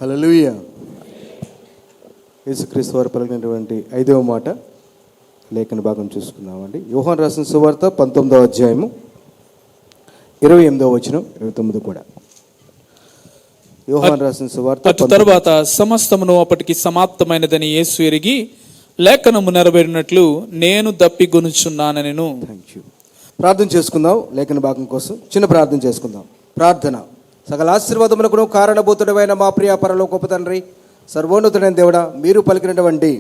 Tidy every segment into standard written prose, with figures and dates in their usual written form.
హల్లెలూయా. యేసుక్రీస్తు వారు పలికినటువంటి 5వ మాట లేఖన భాగం చూసుకుందామండి. యోహాను రాసిన సువార్త 19వ అధ్యాయము 28వ వచనం 29 కూడా. యోహాను రాసిన సువార్త. తరువాత సమస్తమును అప్పటికి సమాప్తమైనదని యేసు ఎరిగి లేఖనము నెరవేరినట్లు నేను దప్పిగొనుచున్నానెను. థాంక్యూ. ప్రార్థన చేసుకుందాం. లేఖన భాగం కోసం చిన్న ప్రార్థన చేసుకుందాం. ప్రార్థన. సకల ఆశీర్వాదములకు కారణభూతుడమైన మా ప్రియ పరలోకపు తండ్రి, సర్వోన్నతుడైన దేవుడా, మీరు పలికినటువంటి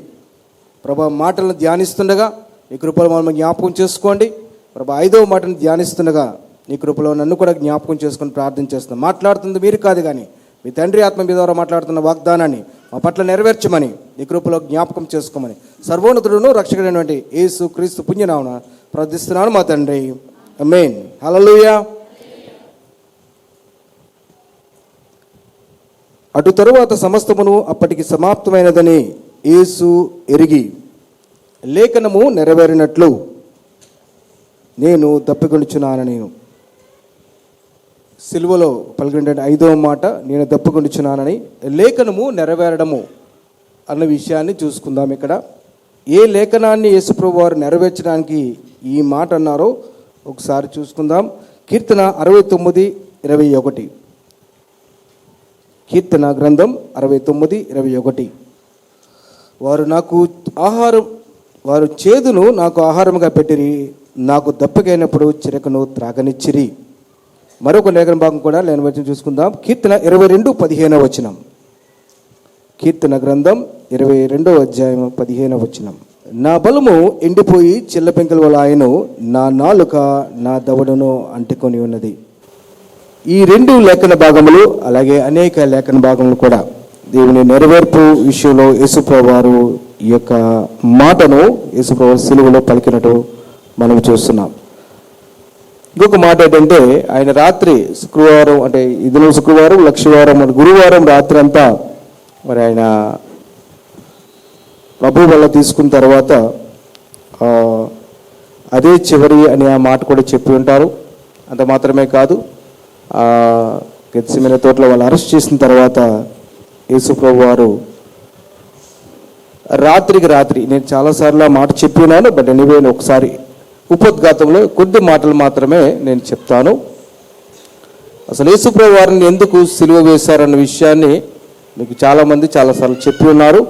ప్రభా మాటలను ధ్యానిస్తుండగా నీ కృపలో మనం జ్ఞాపకం చేసుకోండి. ప్రభా 5వ మాటను ధ్యానిస్తుండగా నీ కృపలో నన్ను కూడా జ్ఞాపకం చేసుకొని ప్రార్థన చేస్తున్నాం. మాట్లాడుతుంది మీరు కాదు కానీ మీ తండ్రి ఆత్మ మీ ద్వారా మాట్లాడుతున్న వాగ్దానాన్ని మా పట్ల నెరవేర్చమని నీ కృపలో జ్ఞాపకం చేసుకోమని సర్వోన్నతుడును రక్షకుడైనటువంటి యేసు క్రీస్తు పుణ్యనామమున ప్రార్థిస్తున్నాను మా తండ్రి. ఆమేన్. హల్లెలూయా. అటు తరువాత సమస్తమును అప్పటికి సమాప్తమైనదని యేసు ఎరిగి లేఖనము నెరవేరినట్లు నేను దప్పికొనుచున్నానని. సిలువలో పలికిన 5వ మాట నేను దప్పికొనుచున్నానని, లేఖనము నెరవేరడము అన్న విషయాన్ని చూసుకుందాం. ఇక్కడ ఏ లేఖనాన్ని యేసుప్రభు వారు నెరవేర్చడానికి ఈ మాట అన్నారో ఒకసారి చూసుకుందాం. కీర్తన 69:21. కీర్తన గ్రంథం 69:21. వారు చేదును నాకు ఆహారముగా పెట్టిరి, నాకు దప్పగైనప్పుడు చిరకను త్రాగనిచ్చిరి. మరొక లేఖన భాగం కూడా లేని వచనం చూసుకుందాం. కీర్తన 22:15 వచనం. కీర్తన గ్రంథం 22వ అధ్యాయం 15వ వచనం. నా బలము ఎండిపోయి చిల్లపెంకల వల్ల ఆయను, నా నాలుక నా దవడను అంటుకొని ఉన్నది. ఈ 2 లేఖన భాగములు అలాగే అనేక లేఖన భాగములు కూడా దేవుని నెరవేర్పు విషయంలో యేసుప్రభు వారు ఈ యొక్క మాటను యేసుప్రభు వారు సిలువలో పలికినట్టు మనం చూస్తున్నాం. ఇంకొక మాట ఏంటంటే, ఆయన రాత్రి శుక్రవారం, అంటే ఇదిలో శుక్రవారం, లక్షవారం, గురువారం రాత్రి అంతా మరి ఆయన ప్రభు వల్ల తీసుకున్న తర్వాత అదే చివరి అని ఆ మాట కూడా చెప్పి ఉంటారు. అంత మాత్రమే కాదు, గెత్సెమనే తోటలో వాళ్ళు అరెస్ట్ చేసిన తర్వాత యేసుప్రభు వారు రాత్రికి రాత్రి, నేను చాలాసార్లు ఆ మాట చెప్పి ఉన్నాను, బట్ ఎనీవే ఒకసారి ఉపోద్ఘాతంలో కొద్ది మాటలు మాత్రమే నేను చెప్తాను. అసలు యేసుప్రభు వారిని ఎందుకు సిలువ వేశారన్న విషయాన్ని మీకు చాలామంది చాలాసార్లు చెప్పి ఉన్నారు.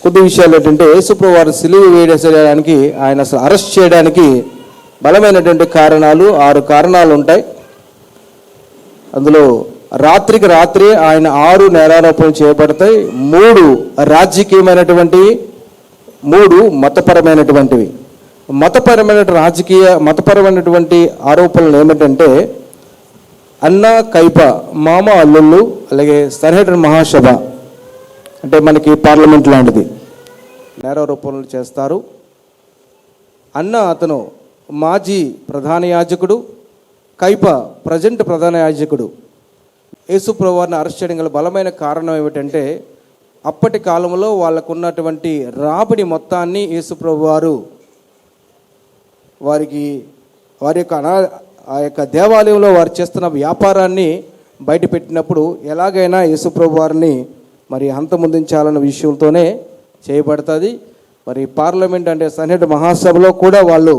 కొద్ది విషయాలు ఏంటంటే, యేసుప్రభు వారిని సిలువ వేయడానికి, ఆయన అసలు అరెస్ట్ చేయడానికి బలమైనటువంటి కారణాలు 6 కారణాలు ఉంటాయి. అందులో రాత్రికి రాత్రి ఆయన 6 నేరారోపణలు చేయబడతాయి. 3 రాజకీయమైనటువంటివి, 3 మతపరమైనటువంటివి. మతపరమైనటువంటి ఆరోపణలు ఏమిటంటే, అన్న కైప, మామ అల్లుళ్ళు, అలాగే సన్హెడ్రిన్ మహాసభ, అంటే మనకి పార్లమెంట్ లాంటిది, నేరారోపణలు చేస్తారు. అన్న అతను మాజీ ప్రధాన యాజకుడు, కైప ప్రజెంట్ ప్రధాన యాజకుడు. యేసుప్రభు వారిని అరెస్ట్ చేయడం గల బలమైన కారణం ఏమిటంటే, అప్పటి కాలంలో వాళ్ళకున్నటువంటి రాబడి మొత్తాన్ని యేసుప్రభు వారు వారి యొక్క దేవాలయంలో వారు చేస్తున్న వ్యాపారాన్ని బయటపెట్టినప్పుడు ఎలాగైనా యేసుప్రభు వారిని మరి అంతమొందించాలన్న విషయంతోనే చేయబడుతుంది. మరి పార్లమెంట్ అంటే సన్హెడ్ మహాసభలో కూడా వాళ్ళు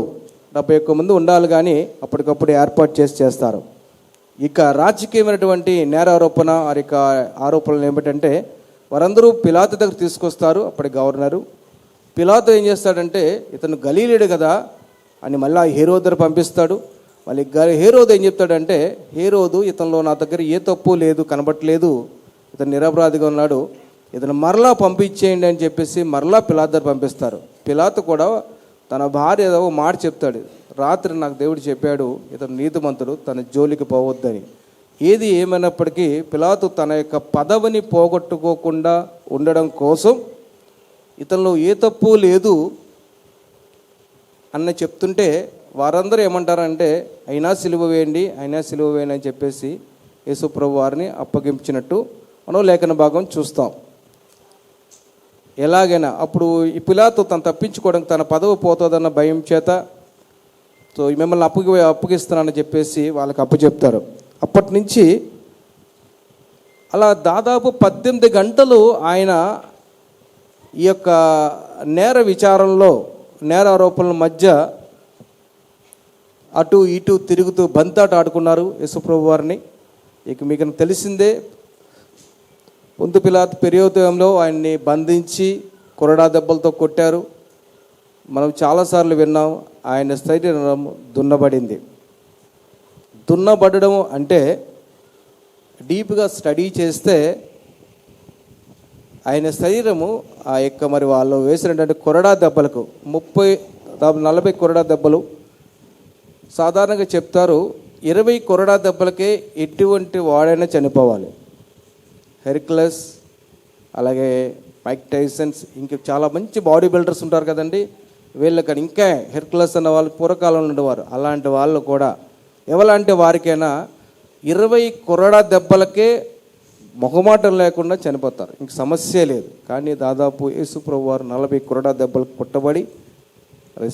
71 మంది ఉండాలి, కానీ అప్పటికప్పుడు ఏర్పాటు చేస్తారు. ఇక రాజకీయమైనటువంటి నేరారోపణ, వారి యొక్క ఆరోపణలు ఏమిటంటే, వారందరూ పిలాతు దగ్గర తీసుకొస్తారు. అప్పటి గవర్నరు పిలాతు ఏం చేస్తాడంటే, ఇతను గలీలీయుడు కదా అని మళ్ళీ హేరోదు దగ్గర పంపిస్తాడు. మళ్ళీ హేరోదు ఏం చెప్తాడంటే, హేరోదు ఇతనిలో నా దగ్గర ఏ తప్పు లేదు, కనబట్టలేదు, ఇతను నిరపరాధిగా ఉన్నాడు, ఇతను మరలా పంపించేయండి అని చెప్పేసి మరలా పిలాతు దగ్గర పంపిస్తారు. పిలాతు కూడా తన భార్య ఏదో మాట చెప్తాడు, రాత్రి నాకు దేవుడు చెప్పాడు ఇతను నీతిమంతుడు, తన జోలికి పోవద్దని. ఏది ఏమైనప్పటికీ పిలాతు తన యొక్క పదవిని పోగొట్టుకోకుండా ఉండడం కోసం ఇతనిలో ఏ తప్పు లేదు అన్న చెప్తుంటే వారందరూ ఏమంటారంటే, అయినా సిలువ వేయండి అని చెప్పేసి యేసుప్రభు వారిని అప్పగించినట్టు మనం లేఖన భాగం చూస్తాం. ఎలాగైనా అప్పుడు ఈ పిలాతు తను తప్పించుకోవడానికి, తన పదవి పోతుందన్న భయం చేత సో మిమ్మల్ని అప్పగిస్తున్నానని చెప్పేసి వాళ్ళకి అప్పచెప్తారు. అప్పటి నుంచి అలా దాదాపు 18 గంటలు ఆయన ఈ యొక్క నేర విచారణలో, నేరారోపణల మధ్య అటు ఇటు తిరుగుతూ బంతాట ఆడుకున్నారు యేసుప్రభు వారిని. ఇక మీకు తెలిసిందే, పొంతు పిలాతు పెరియోతంలో ఆయన్ని బంధించి కొరడా దెబ్బలతో కొట్టారు. మనం చాలాసార్లు విన్నాం, ఆయన శరీరం దున్నబడింది. దున్నబడడం అంటే డీప్గా స్టడీ చేస్తే ఆయన శరీరము ఆ యొక్క మరి వాళ్ళు వేసినటువంటి కొరడా దెబ్బలకు 40 కొరడా దెబ్బలు, సాధారణంగా చెప్తారు 20 కొరడా దెబ్బలకే ఎటువంటి వాడైనా చనిపోవాలి. హెర్క్యులస్, అలాగే మైక్ టైసన్స్, ఇంకా చాలా మంచి బాడీ బిల్డర్స్ ఉంటారు కదండి, వీళ్ళకి ఇంకా హెర్క్యులస్ అన్న వాళ్ళు పూర్వకాలంలో ఉండేవారు. అలాంటి వాళ్ళు కూడా ఎవరంటే వారికైనా 20 కొరడా దెబ్బలకే మొహమాటం లేకుండా చనిపోతారు, ఇంక సమస్య లేదు. కానీ దాదాపు యేసుప్రభు వారు 40 కొరడా దెబ్బలకు కొట్టబడి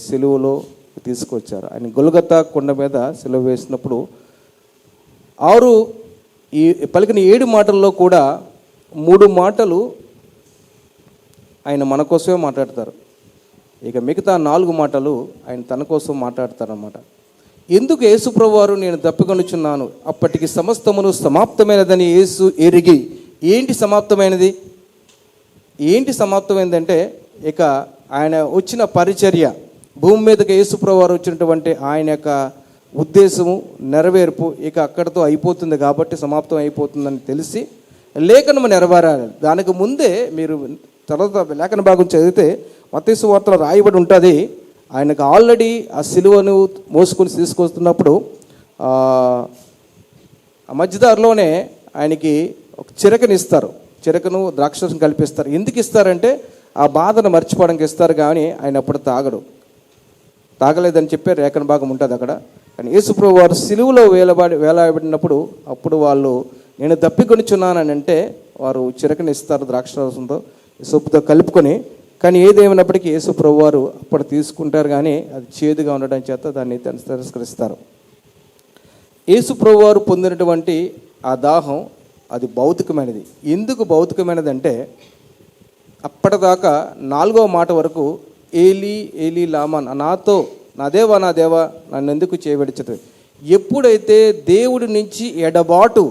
సిలువలో తీసుకొచ్చారు. ఆయన గొల్గొతా కొండ మీద సిలువ వేసినప్పుడు ఈ పలికిన 7 మాటల్లో కూడా 3 మాటలు ఆయన మన కోసమే మాట్లాడతారు. ఇక మిగతా 4 మాటలు ఆయన తన కోసం మాట్లాడతారన్నమాట. ఎందుకు యేసుప్రభు వారు నేను తప్పికొనుచున్నాను, అప్పటికి సమస్తమును సమాప్తమైనదని యేసు ఎరిగి. ఏంటి సమాప్తమైనది? ఏంటి సమాప్తమైనదంటే ఇక ఆయన వచ్చిన పరిచర్య, భూమి మీదకి యేసుప్రభు వారు వచ్చినటువంటి ఆయన యొక్క ఉద్దేశము నెరవేర్పు ఇక అక్కడితో అయిపోతుంది కాబట్టి సమాప్తం అయిపోతుందని తెలిసి లేఖనము నెరవేరాలి. దానికి ముందే మీరు తర్వాత లేఖన భాగం చదివితే మత్తయి సువార్తలో రాయబడి ఉంటుంది, ఆయనకు ఆల్రెడీ ఆ సిలువను మోసుకొని తీసుకొస్తున్నప్పుడు ఆ మధ్యదారిలోనే ఆయనకి ఒక చిరకని ఇస్తారు, చిరకను ద్రాక్షరసం కల్పిస్తారు. ఎందుకు ఇస్తారంటే ఆ బాధను మర్చిపోవడానికి ఇస్తారు, కానీ ఆయన అప్పుడు తాగలేదని చెప్పే లేఖన భాగం ఉంటుంది అక్కడ. కానీ యేసుప్రభు వారు సిలువలో వేలాబడినప్పుడు అప్పుడు వాళ్ళు నేను తప్పికొనిచున్నానని అంటే వారు చిరకని ఇస్తారు ద్రాక్షరసంతో, సొప్పుతో కలుపుకొని. కానీ ఏదేమైనప్పటికీ యేసుప్రభు వారు అప్పుడు తీసుకుంటారు, కానీ అది చేదుగా ఉండడం చేత దాన్ని తిరస్కరిస్తారు. యేసుప్రభు వారు పొందినటువంటి ఆ దాహం అది భౌతికమైనది. ఎందుకు భౌతికమైనది అంటే అప్పటిదాకా 4వ మాట వరకు ఏలీ ఏలీ లామా నా దేవా నన్ను ఎందుకు చేయబడిచదు. ఎప్పుడైతే దేవుడి నుంచి ఎడబాటు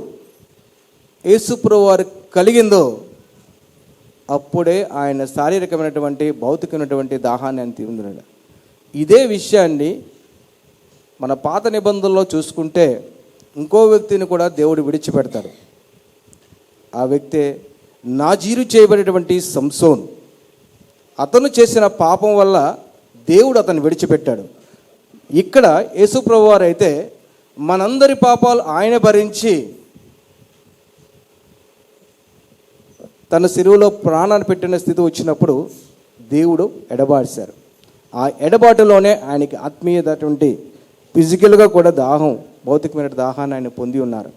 యేసుప్రభు వారు కలిగిందో అప్పుడే ఆయన శారీరకమైనటువంటి భౌతికమైనటువంటి దాహాన్ని ఆయన తీరుతున్నాడు. ఇదే విషయాన్ని మన పాత నిబంధనలో చూసుకుంటే ఇంకో వ్యక్తిని కూడా దేవుడు విడిచిపెడతాడు. ఆ వ్యక్తే నాజీరు చేయబడినటువంటి సంసోన్. అతను చేసిన పాపం వల్ల దేవుడు అతను విడిచిపెట్టాడు. ఇక్కడ యేసుప్రభు వారు అయితే మనందరి పాపాలు ఆయన భరించి తన సిలువలో ప్రాణాన్ని పెట్టిన స్థితి వచ్చినప్పుడు దేవుడు ఎడబాడిశారు. ఆ ఎడబాటులోనే ఆయనకి ఆత్మీయటువంటి ఫిజికల్గా కూడా దాహం, భౌతికమైన దాహాన్ని ఆయన పొంది ఉన్నారు.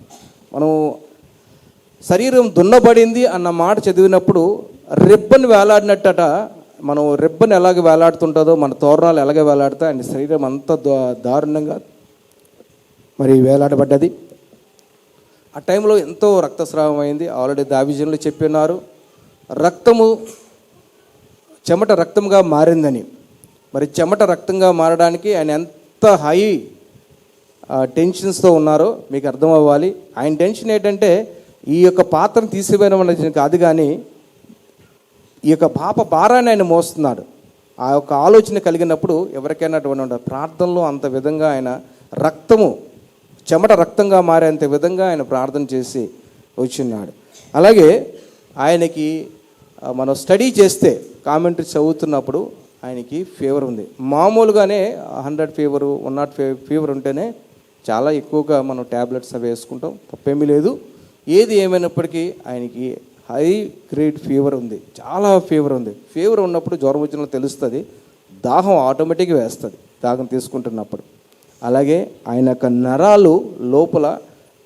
మనం శరీరం దున్నబడింది అన్న మాట చదివినప్పుడు రిబ్బన్ వేలాడినట్టట, మనం రిబ్బన్ ఎలాగ వేలాడుతుంటుందో మన తోరణాలు ఎలాగ వేలాడితే ఆయన శరీరం అంత దారుణంగా మరి వేలాడబడ్డది. ఆ టైంలో ఎంతో రక్తస్రావం అయింది. ఆల్రెడీ దావీదులో చెప్పినారు, రక్తము చెమట రక్తంగా మారిందని. మరి చెమట రక్తంగా మారడానికి ఆయన ఎంత హై టెన్షన్స్తో ఉన్నారో మీకు అర్థం అవ్వాలి. ఆయన టెన్షన్ ఏంటంటే ఈ యొక్క పాత్రను తీసివేయడం అనేది కాదు, కానీ ఈ యొక్క పాప భారాన్ని ఆయన మోస్తున్నాడు. ఆ యొక్క ఆలోచన కలిగినప్పుడు ఎవరికైనా అటువంటి ప్రార్థనలో అంత విధంగా ఆయన చెమట రక్తంగా మారేంత విధంగా ఆయన ప్రార్థన చేసి వచ్చిన్నాడు. అలాగే ఆయనకి మనం స్టడీ చేస్తే కామెంటరీ చదువుతున్నప్పుడు ఆయనకి ఫీవర్ ఉంది. మామూలుగానే 100 ఫీవరు 105 ఫీవర్ ఉంటేనే చాలా ఎక్కువగా మనం ట్యాబ్లెట్స్ అవి వేసుకుంటాం, తప్పేమీ లేదు. ఏది ఏమైనప్పటికీ ఆయనకి హై గ్రేడ్ ఫీవర్ ఉంది, చాలా ఫీవర్ ఉంది. ఫీవర్ ఉన్నప్పుడు జ్వరం వచ్చిన తెలుస్తుంది, దాహం ఆటోమేటిక్గా వేస్తుంది దాహం తీసుకుంటున్నప్పుడు. అలాగే ఆయన యొక్క నరాలు లోపల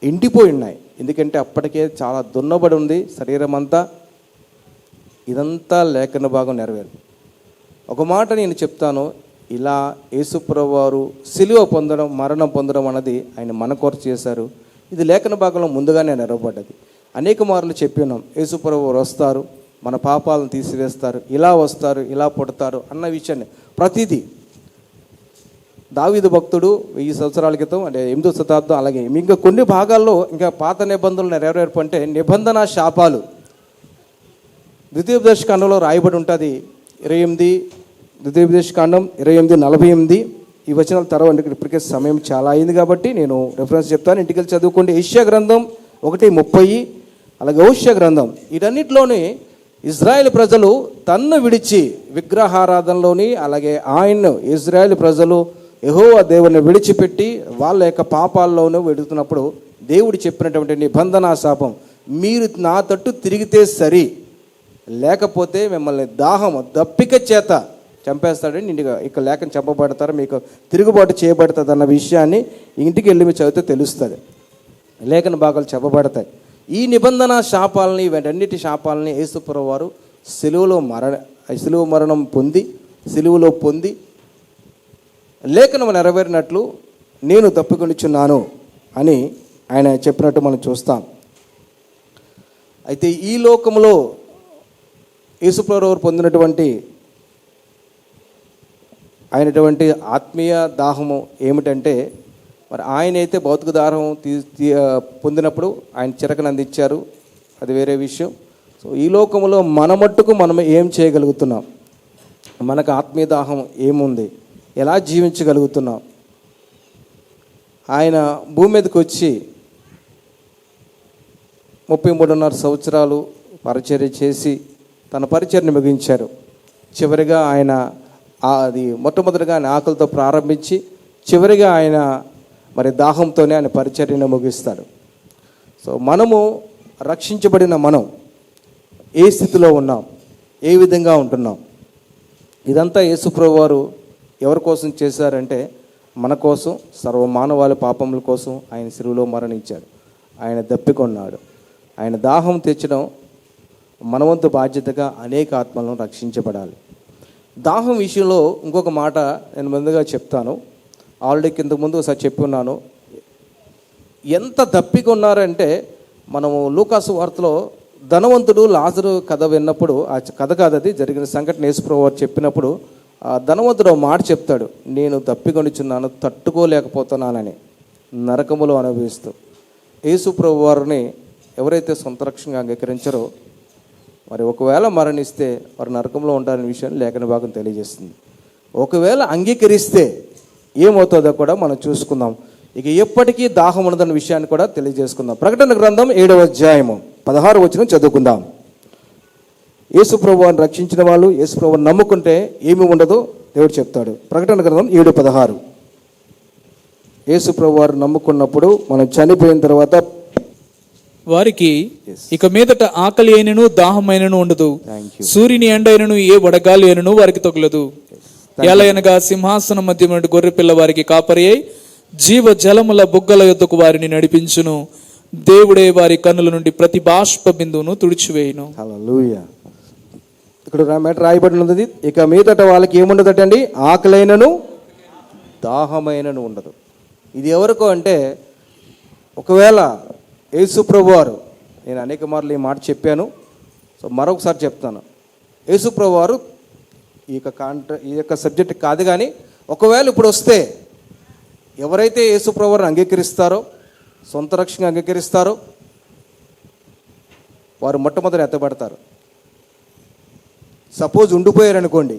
ఎండిపోయి ఉన్నాయి, ఎందుకంటే అప్పటికే చాలా దున్నబడి ఉంది శరీరం అంతా. ఇదంతా లేఖన భాగం నెరవేరు. ఒక మాట నేను చెప్తాను, ఇలా యేసుప్రభు వారు సిలువ పొందడం, మరణం పొందడం అన్నది ఆయన మన కొరకు చేశారు. ఇది లేఖన భాగంలో ముందుగానే నెరవేర్పడ్డది. అనేక మార్లు చెప్పి ఉన్నాం, యేసుప్రభు వారు వస్తారు, మన పాపాలను తీసివేస్తారు, ఇలా వస్తారు, ఇలా పుడతారు అన్న విషయాన్ని ప్రతిదీ దావీదు భక్తుడు 1000 సంవత్సరాల క్రితం అంటే 8వ శతాబ్దం, అలాగే ఇంకా కొన్ని భాగాల్లో ఇంకా పాత నిబంధనలు నెరవేర్పు అంటే నిబంధన శాపాలు ద్వితీయోపదేశకాండంలో రాయబడి ఉంటుంది. 28 ద్వితీయోపదేశకాండం 28:48 ఈ వచనాల తర్వాత ఇప్పటికే సమయం చాలా అయింది కాబట్టి నేను రెఫరెన్స్ చెప్తాను, ఇంటికి వెళ్ళి చదువుకోండి. యెషయా గ్రంథం 1:30, అలాగే హోషేయ గ్రంథం. వీటన్నిటిలోని ఇజ్రాయెల్ ప్రజలు తన్ను విడిచి విగ్రహారాధనలోని, అలాగే ఆయన్ను ఇజ్రాయెల్ ప్రజలు యెహోవా దేవుని విడిచిపెట్టి వాళ్ళ యొక్క పాపాల్లోనూ వెడుతున్నప్పుడు దేవుడు చెప్పినటువంటి నిబంధనా శాపం, మీరు నా తట్టు తిరిగితే సరి, లేకపోతే మిమ్మల్ని దప్పిక చేత చంపేస్తాడని ఇంటికి ఇక లేఖను చంపబడతారు, మీకు తిరుగుబాటు చేయబడుతుంది అన్న విషయాన్ని ఇంటికి వెళ్ళి మీరు చదివితే తెలుస్తుంది. లేఖన భాగాలు చెప్పబడతాయి. ఈ నిబంధన శాపాలని, వీటన్నిటి శాపాలని యేసుప్రభువు వారు సిలువ మరణం పొంది, సిలువలో పొంది లేఖనం నెరవేరినట్లు నేను తప్పుకొనిచున్నాను అని ఆయన చెప్పినట్టు మనం చూస్తాం. అయితే ఈ లోకంలో యేసుప్రభువు వారు పొందినటువంటి ఆయనటువంటి ఆత్మీయ దాహము ఏమిటంటే, మరి ఆయన అయితే భౌతిక దాహం పొందినప్పుడు ఆయన చిరకను అందించారు, అది వేరే విషయం. సో ఈ లోకంలో మన మట్టుకు మనం ఏం చేయగలుగుతున్నాం, మనకు ఆత్మీయ దాహం ఏముంది, ఎలా జీవించగలుగుతున్నాం. ఆయన భూమి మీదకి వచ్చి 33.5 సంవత్సరాలు పరిచర్య చేసి తన పరిచర్ని ముగించారు. చివరిగా ఆయన అది మొట్టమొదటిగా ఆయన ఆకలితో ప్రారంభించి చివరిగా ఆయన మరి దాహంతోనే ఆయన పరిచర్యను ముగిస్తాడు. సో మనము రక్షించబడిన మనం ఏ స్థితిలో ఉన్నాం, ఏ విధంగా ఉంటున్నాం, ఇదంతా యేసుప్రభువు వారు ఎవరి కోసం చేశారంటే మన కోసం, సర్వమానవాళి పాపముల కోసం ఆయన సిలువలో మరణించాడు. ఆయన దప్పికొన్నాడు. ఆయన దాహం తెచ్చడం మనవంతు బాధ్యతగా అనేక ఆత్మలను రక్షించబడాలి. దాహం విషయంలో ఇంకొక మాట నేను ముందుగా చెప్తాను. ఆల్రెడీ కింద ముందు ఒకసారి చెప్పి ఉన్నాను. ఎంత దప్పికొన్నారంటే మనము లూకాసు వార్తలో ధనవంతుడు లాజరు కథ విన్నప్పుడు, ఆ కథ కాదు అది జరిగిన సంఘటన యేసుప్రభువు వారు చెప్పినప్పుడు, ఆ ధనవంతుడు మాట చెప్తాడు, నేను దప్పికొనిచున్నాను, తట్టుకోలేకపోతున్నానని నరకములో అనుభవిస్తూ. యేసుప్రభువు వారిని ఎవరైతే సొంత రక్షణగా అంగీకరించారో మరి ఒకవేళ మరణిస్తే వారు నరకంలో ఉంటారనే విషయాన్ని లేఖన భాగం తెలియజేస్తుంది. ఒకవేళ అంగీకరిస్తే ఏమవుతుందో కూడా మనం చూసుకుందాం. ఇక ఎప్పటికీ దాహం ఉండదన్న విషయాన్ని కూడా తెలియజేసుకుందాం. ప్రకటన గ్రంథం 7వ అధ్యాయము 16వ వచనం చదువుకుందాం. యేసుప్రభువుని రక్షించిన వాళ్ళు యేసుప్రభువుని నమ్ముకుంటే ఏమి ఉండదో దేవుడు చెప్తాడు. ప్రకటన గ్రంథం 7:16. యేసుప్రభువు వారు నమ్ముకున్నప్పుడు మనం చనిపోయిన తర్వాత వారికి ఇక మీదట ఆకలి అయినను దాహమైనను ఉండదు, సూర్యుని ఎండ అయినను ఏ వడగాలి అయినను వారికి తగులదు. ఎలయనగా సింహాసనం మధ్య నుండి గొర్రె పిల్ల వారికి కాపరి అయి జీవ జలముల బుగ్గల యొద్దకు వారిని నడిపించును. దేవుడే వారి కన్నుల నుండి ప్రతి బాష్ప బిందువును తుడిచివేయును. హల్లెలూయా. ఇక్కడ రాయబడి ఉన్నది, ఇక మీదట వాళ్ళకి ఏముండదటండి, ఆకలైనను దాహమైనను ఉండదు. ఇది ఎవరికో అంటే, ఒకవేళ యేసుప్రభు వారు, నేను అనేక మార్లు ఈ మాట చెప్పాను, సో మరొకసారి చెప్తాను. యేసుప్రభు వారు ఈ యొక్క సబ్జెక్ట్ కాదు, కానీ ఒకవేళ ఇప్పుడు వస్తే ఎవరైతే యేసుప్రభు వారిని అంగీకరిస్తారో, సొంత రక్షణగా అంగీకరిస్తారో వారు మొట్టమొదటి ఎత్తబడతారు. సపోజ్ ఉండిపోయారనుకోండి,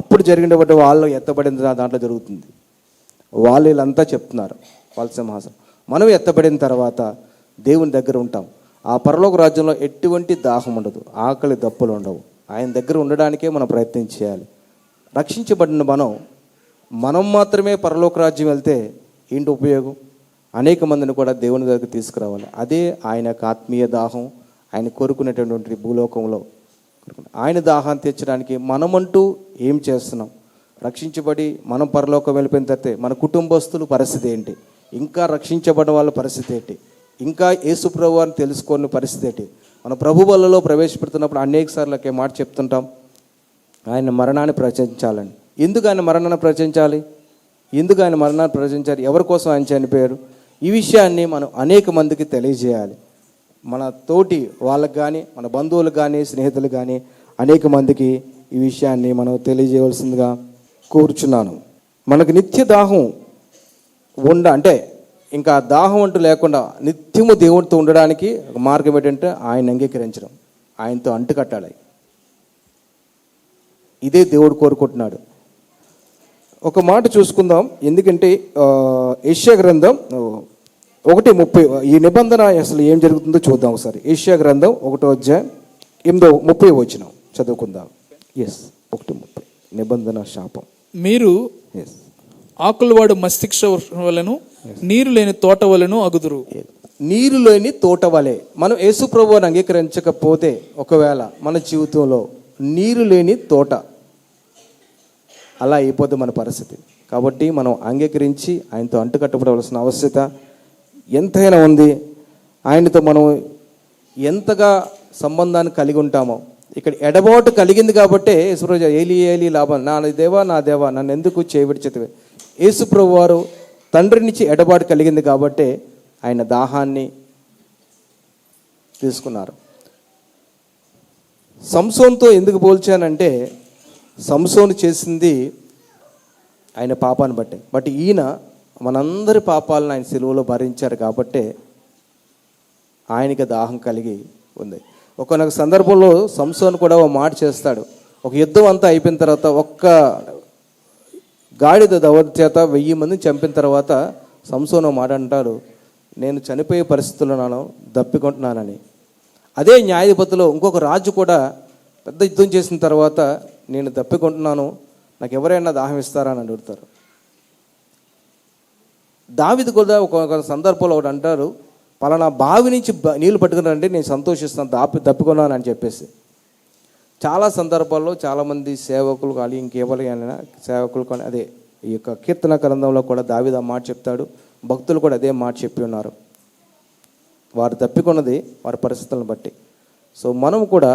అప్పుడు జరిగినటువంటి వాళ్ళు ఎత్తబడిన దాంట్లో జరుగుతుంది. వాళ్ళు వీళ్ళంతా చెప్తున్నారు వాళ్ళ సింహాసనం. మనం ఎత్తబడిన తర్వాత దేవుని దగ్గర ఉంటాం. ఆ పరలోక రాజ్యంలో ఎటువంటి దాహం ఉండదు, ఆకలి దప్పులు ఉండవు. ఆయన దగ్గర ఉండడానికే మనం ప్రయత్నం చేయాలి. రక్షించబడిన మనం మాత్రమే పరలోక రాజ్యం వెళ్తే ఏంటి ఉపయోగం? అనేక మందిని కూడా దేవుని దగ్గర తీసుకురావాలి. అదే ఆయన యొక్క ఆత్మీయ దాహం. ఆయన కోరుకునేటటువంటి భూలోకంలో ఆయన దాహాన్ని తీర్చడానికి మనమంటూ ఏం చేస్తున్నాం? రక్షించబడి మనం పరలోకం వెళ్ళిపోయిన తర్వాత మన కుటుంబస్తుల పరిస్థితి ఏంటి? ఇంకా రక్షించబడిన వాళ్ళ పరిస్థితి ఏంటి? ఇంకా యేసు ప్రభువు అని తెలుసుకునే పరిస్థితి ఏంటి? మన ప్రభు బలలో ప్రవేశపెడుతున్నప్పుడు అనేక సార్లు ఒకే మాట చెప్తుంటాం, ఆయన మరణాన్ని ప్రచురించాలని. ఎందుకు ఆయన మరణాన్ని ప్రచురించాలి? ఎందుకు ఆయన మరణాన్ని ప్రచురించాలి? ఎవరి కోసం ఆయన చనిపోయారు? ఈ విషయాన్ని మనం అనేక మందికి తెలియజేయాలి. మన తోటి వాళ్ళకి కానీ, మన బంధువులకు కానీ, స్నేహితులకు కానీ అనేక మందికి ఈ విషయాన్ని మనం తెలియజేయవలసిందిగా కోరుచున్నాను. మనకు నిత్య దాహం అంటే ఇంకా దాహం అంటూ లేకుండా నిత్యము దేవుడితో ఉండడానికి ఒక మార్గం ఏంటంటే ఆయన అంగీకరించడం, ఆయనతో అంటుకట్టాలి. ఇదే దేవుడు కోరుకుంటున్నాడు. ఒక మాట చూసుకుందాం, ఎందుకంటే యెషయా గ్రంథం 1:30 ఈ నిబంధన అసలు ఏం జరుగుతుందో చూద్దాం ఒకసారి. యెషయా గ్రంథం 1:30 చదువుకుందాం. 1:30 నిబంధన శాపం. మీరు ఆకులవాడు మస్తిష్క వలెను నీరు లేని తోట వలెను అగుదురు. నీరు లేని తోట వలె. మనం యేసు ప్రభువుని అంగీకరించకపోతే ఒకవేళ మన జీవితంలో నీరు లేని తోట అలా అయిపోతుంది మన పరిస్థితి. కాబట్టి మనం అంగీకరించి ఆయనతో అంటుకట్టబడవలసిన ఆవశ్యకత ఎంతైనా ఉంది. ఆయనతో మనం ఎంతగా సంబంధాన్ని కలిగి ఉంటామో, ఇక్కడ ఎడబాటు కలిగింది కాబట్టి యేసుప్రభు ఏలి ఏలి లాభం నా దేవా నన్ను ఎందుకు చేయబడిచేతవే. యేసుప్రభు వారు తండ్రి నుంచి ఎడబాటు కలిగింది కాబట్టి ఆయన దాహాన్ని తీసుకున్నారు. సంసోన్తో ఎందుకు పోల్చానంటే, సంసోను చేసింది ఆయన పాపాన్ని బట్టే, బట్ ఈయన మనందరి పాపాలను ఆయన సిలువలో భరించారు కాబట్టి ఆయనకి దాహం కలిగి ఉంది. ఒకనొక సందర్భంలో సంసోను కూడా ఒక మాట చేస్తాడు. ఒక యుద్ధం అంతా అయిపోయిన తర్వాత ఒక్క గాడిద దవడ చేత 1000 మందిని చంపిన తర్వాత సంసోను మాట అంటాడు, నేను చనిపోయే పరిస్థితుల్లో దప్పికొంటున్నానని. అదే న్యాయాధిపతిలో ఇంకొక రాజు కూడా పెద్ద యుద్ధం చేసిన తర్వాత నేను దప్పికొంటున్నాను, నాకు ఎవరైనా దాహం ఇస్తారా అని అడుగుతారు. దావీదు కూడా ఒక సందర్భంలో ఒకటి అంటారు, పలానా బావి నుంచి నీళ్లు పట్టుకున్నారంటే నేను సంతోషిస్తాను, దప్పికొన్నాను అని చెప్పేసి. చాలా సందర్భాల్లో చాలామంది సేవకులు కానీ ఇంకెవరైనా సేవకులు కానీ అదే ఈ యొక్క కీర్తన గ్రంథంలో కూడా దావీదు ఆ మాట చెప్తాడు. భక్తులు కూడా అదే మాట చెప్పి ఉన్నారు. వారు తప్పికొన్నది వారి పరిస్థితులను బట్టి. సో మనం కూడా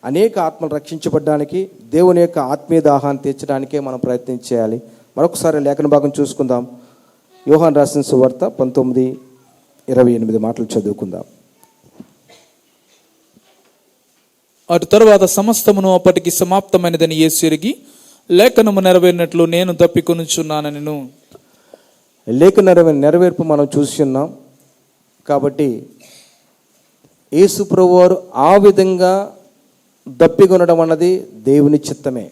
అనేక ఆత్మలు రక్షించబడడానికి, దేవుని యొక్క ఆత్మీయ దాహాన్ని తీర్చడానికే మనం ప్రయత్నం చేయాలి. మరొకసారి లేఖన భాగం చూసుకుందాం. యోహాను రాసిన సువార్త 19:28 మాటలు చదువుకుందాం. అటు తర్వాత సమస్తమును అప్పటికి సమాప్తమైనదని యేసు ఎరిగి లేఖనము నెరవేరినట్లు నేను తప్పికొనుచున్నానెను. లేఖన నెరవేర్పు మనం చూస్తున్నాం. కాబట్టి యేసు ప్రభువారు ఆ విధంగా దప్పికొనడం అన్నది దేవుని చిత్తమే.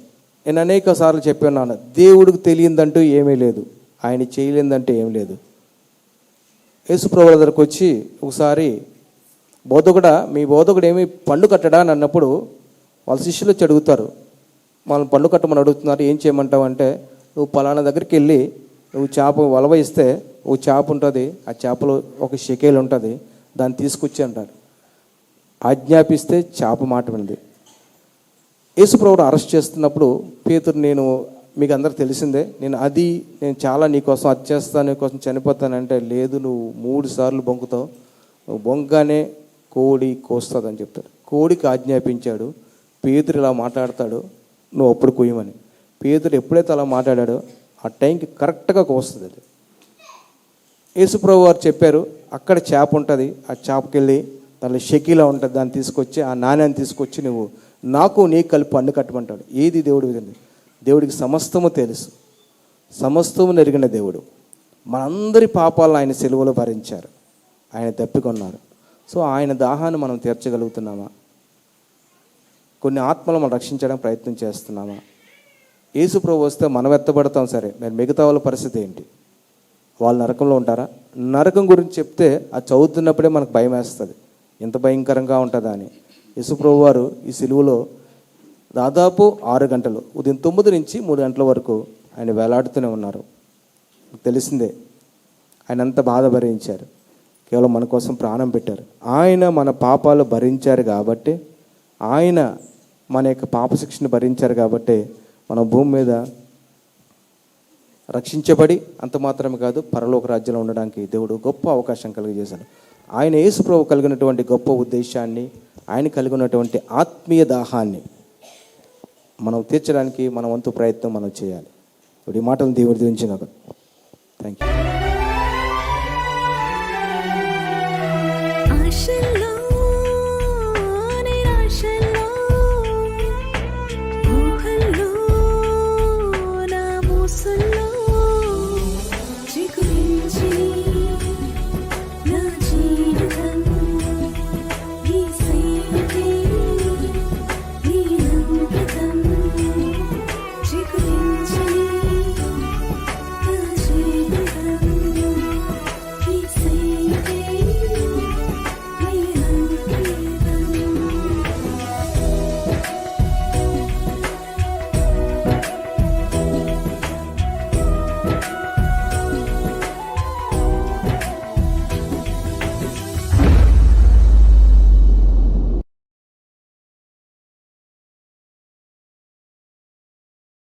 నేను అనేక సార్లు చెప్పి ఉన్నాను, దేవుడికి తెలియదంటూ ఏమీ లేదు, ఆయన చేయలేదంటూ ఏమీ లేదు. యేసు ప్రభువుల దగ్గరకు వచ్చి ఒకసారి మీ బోధకుడు ఏమి పండు కట్టడా అని అన్నప్పుడు వాళ్ళ శిష్యులు వచ్చి అడుగుతారు, వాళ్ళని పండు కట్టమని అడుగుతున్నారు, ఏం చేయమంటావు అంటే, నువ్వు పలానా దగ్గరికి వెళ్ళి నువ్వు చేప వలవ ఇస్తే ఒక చేప ఉంటుంది, ఆ చేపలో ఒక షెకేలు ఉంటుంది, దాన్ని తీసుకొచ్చి అంటారు. ఆజ్ఞాపిస్తే చేప మాట విన్నది. యేసు ప్రభువును అరెస్ట్ చేస్తున్నప్పుడు పేతురు, నేను మీకు అందరు తెలిసిందే, నేను చాలా నీకోసం అది చేస్తాను, నీకోసం చనిపోతానంటే, లేదు నువ్వు 3 సార్లు బొంకుతావు, నువ్వు బొంకగానే కోడి కోస్తుందని చెప్తాడు. కోడికి ఆజ్ఞాపించాడు. పేతురు ఇలా మాట్లాడతాడు, నువ్వు అప్పుడు కొయ్యమని. పేతురు ఎప్పుడైతే అలా మాట్లాడాడో ఆ టైంకి కరెక్ట్గా కోస్తుంది. అది యేసుప్రభు వారు చెప్పారు, అక్కడ చేప ఉంటుంది, ఆ చేపకి వెళ్ళి దానిలో షెకీలా ఉంటుంది, దాన్ని తీసుకొచ్చి ఆ నాణ్యాన్ని తీసుకొచ్చి నువ్వు నాకు నీకు కలిపి పండు కట్టమంటాడు. ఏది దేవుడి విధంగా? దేవుడికి సమస్తము తెలుసు, సమస్తము నెరిగిన దేవుడు. మనందరి పాపాలను ఆయన సిలువలో భరించారు, ఆయన తప్పికొన్నారు. సో ఆయన దాహాన్ని మనం తీర్చగలుగుతున్నామా? కొన్ని ఆత్మలు మనం రక్షించడానికి ప్రయత్నం చేస్తున్నామా? యేసు ప్రభు వస్తే మనం ఎత్తబడతాం సరే, మరి మిగతా వాళ్ళ పరిస్థితి ఏంటి? వాళ్ళు నరకంలో ఉంటారా? నరకం గురించి చెప్తే అది చదువుతున్నప్పుడే మనకు భయం వేస్తుంది, ఎంత భయంకరంగా ఉంటుందా అని. యేసు ప్రభు వారు ఈ సిలువలో దాదాపు 6 గంటలు, ఉదయం 9 నుంచి 3 గంటల వరకు ఆయన వేలాడుతూనే ఉన్నారు. తెలిసిందే, ఆయన అంత బాధ భరించారు, కేవలం మన కోసం ప్రాణం పెట్టారు. ఆయన మన పాపాలు భరించారు కాబట్టి, ఆయన మన యొక్క పాప శిక్షను భరించారు కాబట్టి మన భూమి మీద రక్షించబడి అంత మాత్రమే కాదు, పరలోక రాజ్యంలో ఉండడానికి దేవుడు గొప్ప అవకాశం కలిగజేశాడు. ఆయన యేసు ప్రభు కలిగినటువంటి గొప్ప ఉద్దేశాన్ని, ఆయన కలిగినటువంటి ఆత్మీయ దాహాన్ని మనం తీర్చడానికి మన వంతు ప్రయత్నం మనం చేయాలి. ఈ మాటలను దేవుడు దీవించినాక థ్యాంక్ యూ.